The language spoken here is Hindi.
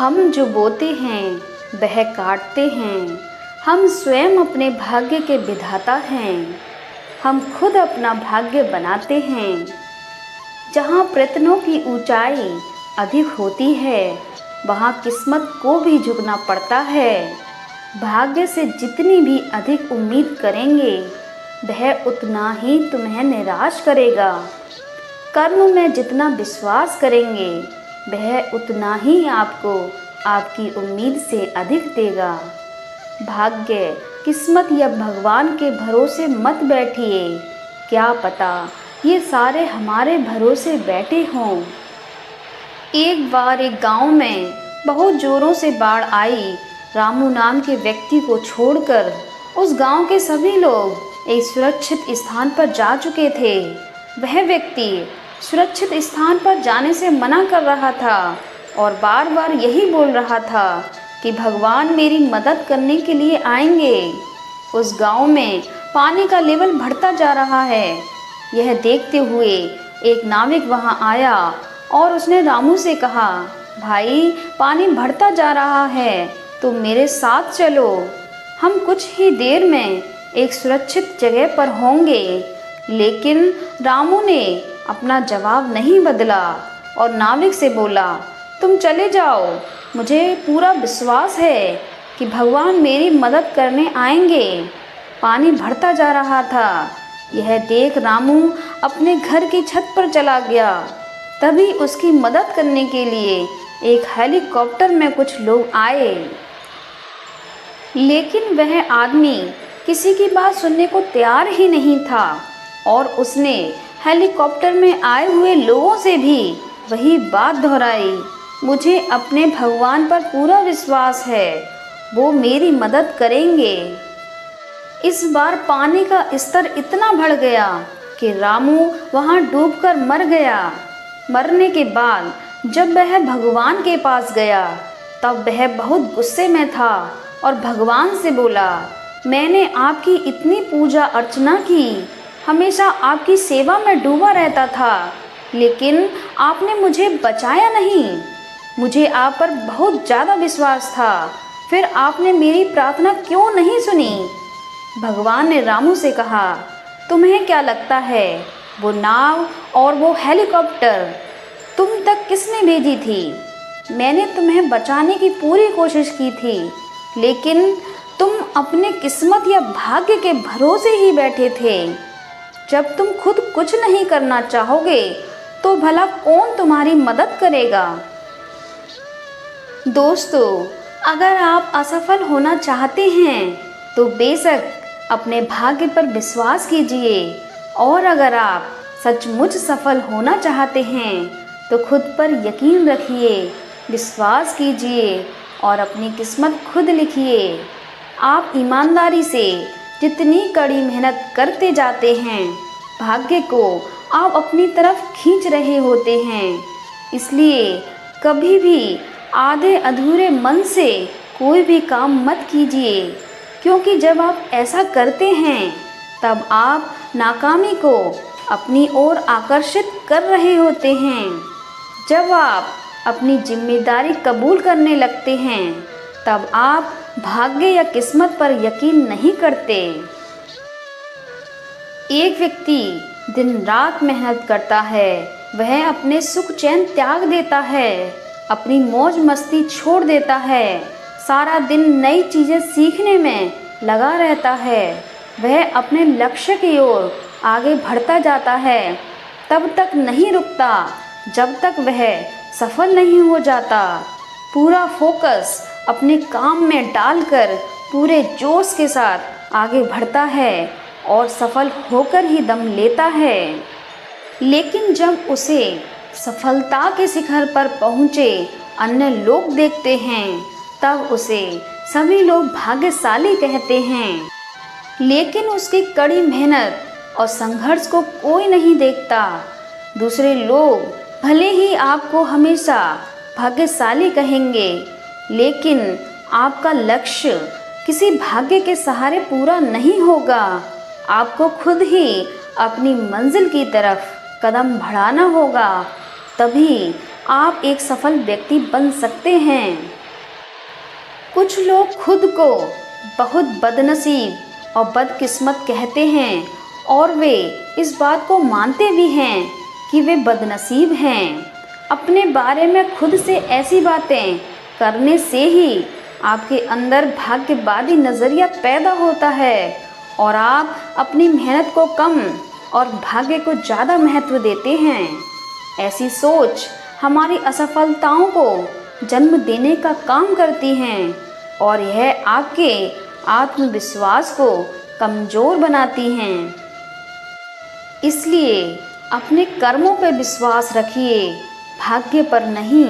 हम जो बोते हैं वह काटते हैं। हम स्वयं अपने भाग्य के विधाता हैं। हम खुद अपना भाग्य बनाते हैं। जहाँ प्रयत्नों की ऊंचाई अधिक होती है वहाँ किस्मत को भी झुकना पड़ता है। भाग्य से जितनी भी अधिक उम्मीद करेंगे वह उतना ही तुम्हें निराश करेगा। कर्म में जितना विश्वास करेंगे वह उतना ही आपको आपकी उम्मीद से अधिक देगा। भाग्य, किस्मत या भगवान के भरोसे मत बैठिए। क्या पता ये सारे हमारे भरोसे बैठे हों। एक बार एक गांव में बहुत जोरों से बाढ़ आई। रामू नाम के व्यक्ति को छोड़कर उस गांव के सभी लोग एक सुरक्षित स्थान पर जा चुके थे। वह व्यक्ति सुरक्षित स्थान पर जाने से मना कर रहा था और बार बार यही बोल रहा था कि भगवान मेरी मदद करने के लिए आएंगे। उस गांव में पानी का लेवल बढ़ता जा रहा है। यह देखते हुए एक नाविक वहां आया और उसने रामू से कहा, भाई पानी बढ़ता जा रहा है, तुम मेरे साथ चलो। हम कुछ ही देर में एक सुरक्षित जगह पर होंगे। लेकिन रामू ने अपना जवाब नहीं बदला और नाविक से बोला, तुम चले जाओ, मुझे पूरा विश्वास है कि भगवान मेरी मदद करने आएंगे। पानी बढ़ता जा रहा था। यह देख रामू अपने घर की छत पर चला गया। तभी उसकी मदद करने के लिए एक हेलीकॉप्टर में कुछ लोग आए। लेकिन वह आदमी किसी की बात सुनने को तैयार ही नहीं था और उसने हेलीकॉप्टर में आए हुए लोगों से भी वही बात दोहराई, मुझे अपने भगवान पर पूरा विश्वास है, वो मेरी मदद करेंगे। इस बार पानी का स्तर इतना बढ़ गया कि रामू वहां डूबकर मर गया। मरने के बाद जब वह भगवान के पास गया तब वह बहुत गुस्से में था और भगवान से बोला, मैंने आपकी इतनी पूजा अर्चना की, हमेशा आपकी सेवा में डूबा रहता था, लेकिन आपने मुझे बचाया नहीं। मुझे आप पर बहुत ज़्यादा विश्वास था, फिर आपने मेरी प्रार्थना क्यों नहीं सुनी? भगवान ने रामू से कहा, तुम्हें क्या लगता है वो नाव और वो हेलीकॉप्टर तुम तक किसने भेजी थी? मैंने तुम्हें बचाने की पूरी कोशिश की थी, लेकिन तुम अपने किस्मत या भाग्य के भरोसे ही बैठे थे। जब तुम खुद कुछ नहीं करना चाहोगे तो भला कौन तुम्हारी मदद करेगा? दोस्तों, अगर आप असफल होना चाहते हैं तो बेशक अपने भाग्य पर विश्वास कीजिए, और अगर आप सचमुच सफल होना चाहते हैं तो खुद पर यकीन रखिए, विश्वास कीजिए और अपनी किस्मत खुद लिखिए। आप ईमानदारी से जितनी कड़ी मेहनत करते जाते हैं, भाग्य को आप अपनी तरफ खींच रहे होते हैं। इसलिए कभी भी आधे अधूरे मन से कोई भी काम मत कीजिए, क्योंकि जब आप ऐसा करते हैं तब आप नाकामी को अपनी ओर आकर्षित कर रहे होते हैं। जब आप अपनी जिम्मेदारी कबूल करने लगते हैं तब आप भाग्य या किस्मत पर यकीन नहीं करते। एक व्यक्ति दिन रात मेहनत करता है, वह अपने सुख चैन त्याग देता है, अपनी मौज मस्ती छोड़ देता है, सारा दिन नई चीज़ें सीखने में लगा रहता है, वह अपने लक्ष्य की ओर आगे बढ़ता जाता है, तब तक नहीं रुकता जब तक वह सफल नहीं हो जाता। पूरा फोकस अपने काम में डालकर पूरे जोश के साथ आगे बढ़ता है और सफल होकर ही दम लेता है। लेकिन जब उसे सफलता के शिखर पर पहुँचे अन्य लोग देखते हैं तब उसे सभी लोग भाग्यशाली कहते हैं। लेकिन उसकी कड़ी मेहनत और संघर्ष को कोई नहीं देखता। दूसरे लोग भले ही आपको हमेशा भाग्यशाली कहेंगे, लेकिन आपका लक्ष्य किसी भाग्य के सहारे पूरा नहीं होगा। आपको खुद ही अपनी मंजिल की तरफ कदम बढ़ाना होगा, तभी आप एक सफल व्यक्ति बन सकते हैं। कुछ लोग खुद को बहुत बदनसीब और बदकिस्मत कहते हैं और वे इस बात को मानते भी हैं कि वे बदनसीब हैं। अपने बारे में खुद से ऐसी बातें करने से ही आपके अंदर भाग्यवादी नज़रिया पैदा होता है और आप अपनी मेहनत को कम और भाग्य को ज़्यादा महत्व देते हैं। ऐसी सोच हमारी असफलताओं को जन्म देने का काम करती हैं और यह आपके आत्मविश्वास को कमज़ोर बनाती हैं। इसलिए अपने कर्मों पर विश्वास रखिए, भाग्य पर नहीं।